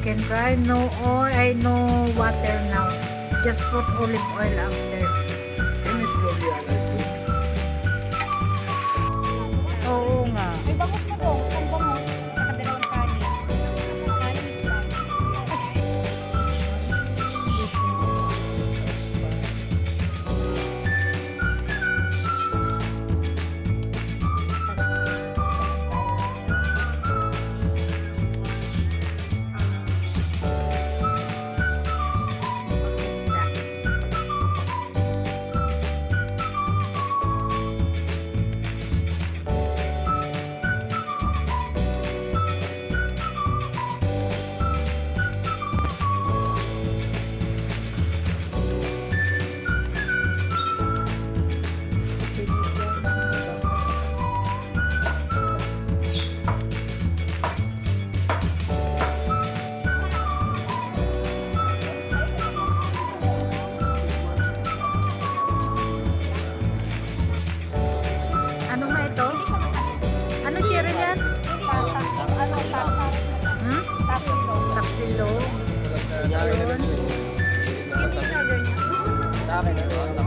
chicken fry. No oil, no water now. Just put olive oil after. Can it slowly alive? Oo nga. May bangus na to. Ang bangus. Nakadalawang kanin. Kanin is lang. Ano nga ito? Ano share yan? Ano, tata. Hmm? Tapos Tapsilo. Yun. Yun yung order niya. Sa akin, ano?